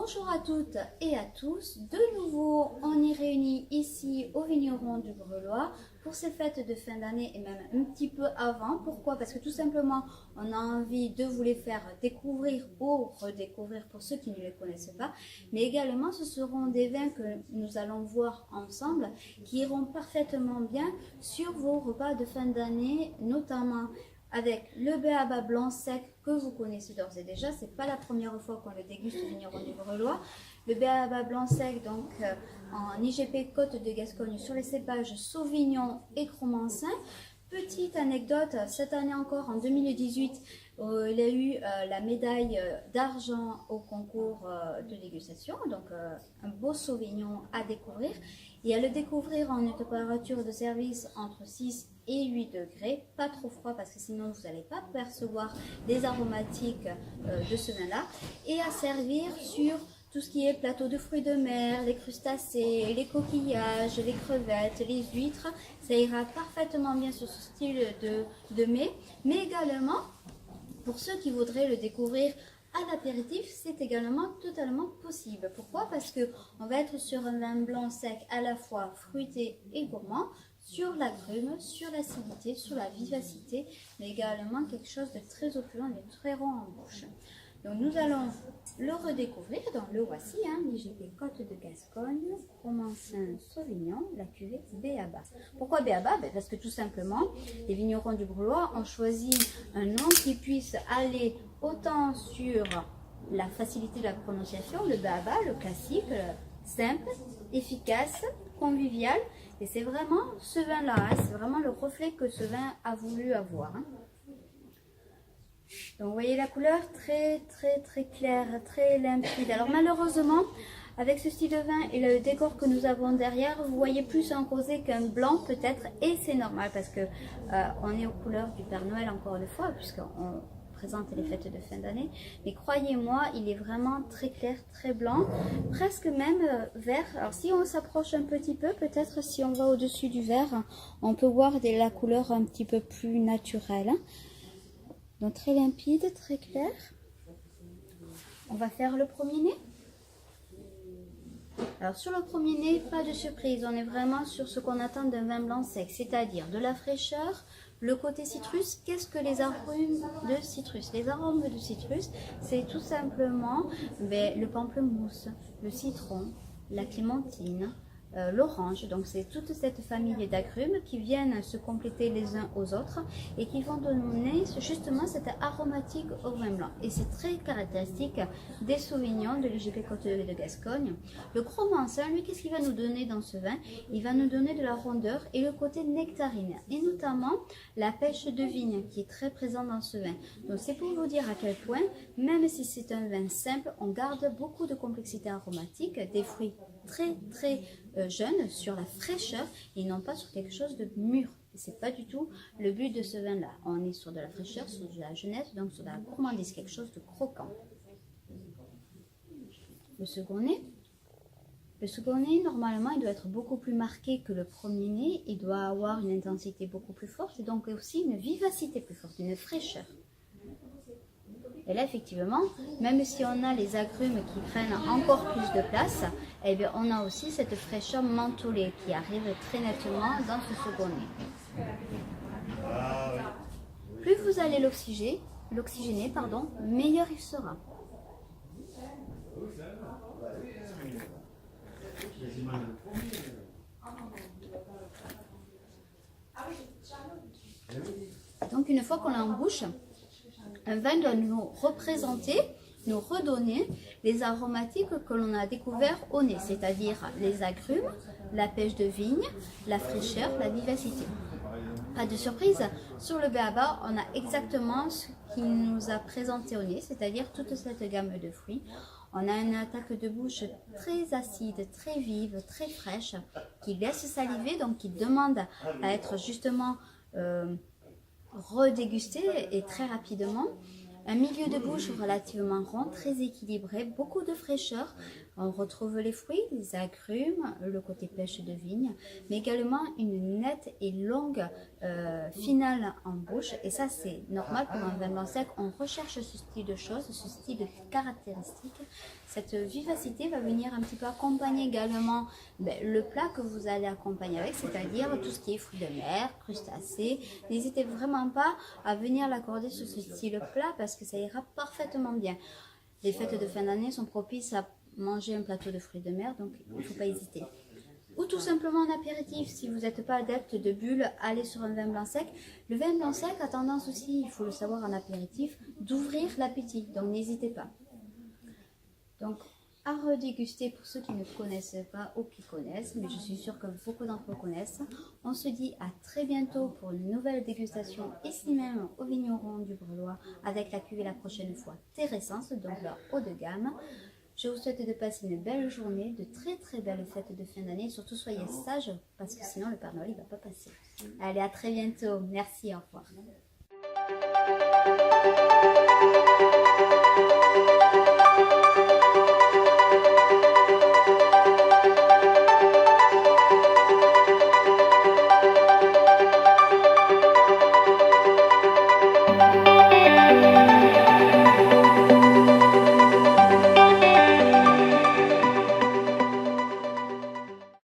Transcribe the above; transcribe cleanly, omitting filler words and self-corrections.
Bonjour à toutes et à tous, de nouveau on est réunis ici au vigneron du Brelois pour ces fêtes de fin d'année et même un petit peu avant. Pourquoi? Parce que tout simplement on a envie de vous les faire découvrir ou redécouvrir pour ceux qui ne les connaissent pas, mais également ce seront des vins que nous allons voir ensemble qui iront parfaitement bien sur vos repas de fin d'année, notamment avec le B.A.B.A. blanc sec que vous connaissez d'ores et déjà. C'est pas la première fois qu'on le déguste au vigneron du Brelois. Le B.A.B.A. blanc sec, donc en IGP Côte de Gascogne sur les cépages Sauvignon et Cromansin. Petite anecdote, cette année encore, en 2018, il a eu la médaille d'argent au concours de dégustation, donc un beau Sauvignon à découvrir. Et à le découvrir en une température de service entre 6 et 8 degrés, pas trop froid parce que sinon vous n'allez pas percevoir les aromatiques de ce vin-là. Et à servir sur tout ce qui est plateau de fruits de mer, les crustacés, les coquillages, les crevettes, les huîtres, ça ira parfaitement bien sur ce style de mets. Mais également, pour ceux qui voudraient le découvrir à l'apéritif, c'est également totalement possible. Pourquoi? Parce qu'on va être sur un vin blanc sec à la fois fruité et gourmand, sur l'agrume, sur l'acidité, sur la vivacité, mais également quelque chose de très opulent et très rond en bouche. Donc nous allons le redécouvrir, donc le voici, l'IGP Côte de Gascogne, Cromansin Sauvignon, la cuvée B.A.B.A. Pourquoi B.A.B.A? Parce que tout simplement, les vignerons du Brelois ont choisi un nom qui puisse aller autant sur la facilité de la prononciation, le B.A.B.A, le classique, simple, efficace, convivial. Et c'est vraiment ce vin-là, c'est vraiment le reflet que ce vin a voulu avoir. Donc vous voyez la couleur très claire, très limpide. Alors malheureusement, avec ce style de vin et le décor que nous avons derrière, vous voyez plus un rosé qu'un blanc peut-être. Et c'est normal parce que on est aux couleurs du Père Noël encore une fois, puisqu'on présente les fêtes de fin d'année, mais croyez-moi, il est vraiment très clair, très blanc, presque même vert. Alors si on s'approche un petit peu, peut-être si on va au-dessus du vert, on peut voir la couleur un petit peu plus naturelle. Donc très limpide, très clair. On va faire le premier nez. Alors sur le premier nez, pas de surprise, on est vraiment sur ce qu'on attend d'un vin blanc sec, c'est-à-dire de la fraîcheur. Le côté citrus, qu'est-ce que les arômes de citrus? Les arômes de citrus, c'est tout simplement le pamplemousse, le citron, la clémentine, l'orange. Donc c'est toute cette famille d'agrumes qui viennent se compléter les uns aux autres et qui vont donner justement cette aromatique au vin blanc. Et c'est très caractéristique des Sauvignons de l'IGP Côte de Gascogne. Le Cromansin, lui, qu'est-ce qu'il va nous donner dans ce vin? Il va nous donner de la rondeur et le côté nectarine, et notamment la pêche de vigne qui est très présente dans ce vin. Donc c'est pour vous dire à quel point, même si c'est un vin simple, on garde beaucoup de complexité aromatique, des fruits très jeunes sur la fraîcheur et non pas sur quelque chose de mûr. C'est pas du tout le but de ce vin-là. On est sur de la fraîcheur, sur de la jeunesse, donc sur de la gourmandise, quelque chose de croquant. Le second nez. Le second nez, normalement, il doit être beaucoup plus marqué que le premier nez. Il doit avoir une intensité beaucoup plus forte et donc aussi une vivacité plus forte, une fraîcheur. Et là, effectivement, même si on a les agrumes qui prennent encore plus de place, eh bien, on a aussi cette fraîcheur mentholée qui arrive très nettement dans ce second nez. Plus vous allez l'oxygéner, meilleur il sera. Donc une fois qu'on l'a en bouche, un vin doit nous représenter, nous redonner les aromatiques que l'on a découverts au nez, c'est-à-dire les agrumes, la pêche de vigne, la fraîcheur, la vivacité. Pas de surprise, sur le B.A.B.A, on a exactement ce qu'il nous a présenté au nez, c'est-à-dire toute cette gamme de fruits. On a une attaque de bouche très acide, très vive, très fraîche, qui laisse saliver, donc qui demande à être justement redégusté et très rapidement. Un milieu de bouche relativement rond, très équilibré, beaucoup de fraîcheur, On retrouve les fruits, les agrumes, le côté pêche de vigne, mais également une nette et longue finale en bouche. Et ça, c'est normal pour un vin blanc sec. On recherche ce style de choses, ce style de caractéristiques. Cette vivacité va venir un petit peu accompagner également le plat que vous allez accompagner avec, c'est-à-dire tout ce qui est fruits de mer, crustacés. N'hésitez vraiment pas à venir l'accorder sur ce style plat parce que ça ira parfaitement bien. Les fêtes de fin d'année sont propices à manger un plateau de fruits de mer, donc il ne faut pas hésiter. Ou tout simplement un apéritif, si vous n'êtes pas adepte de bulles, allez sur un vin blanc sec. Le vin blanc sec a tendance aussi, il faut le savoir en apéritif, d'ouvrir l'appétit, donc n'hésitez pas. Donc, à redéguster pour ceux qui ne connaissent pas ou qui connaissent, mais je suis sûre que beaucoup d'entre vous connaissent. On se dit à très bientôt pour une nouvelle dégustation ici même au Vigneron du Brelois avec la cuvée la prochaine fois Terrescence, donc leur haut de gamme. Je vous souhaite de passer une belle journée, de très belles fêtes de fin d'année. Surtout soyez sages parce que sinon le Père Noël ne va pas passer. Allez, à très bientôt. Merci, au revoir.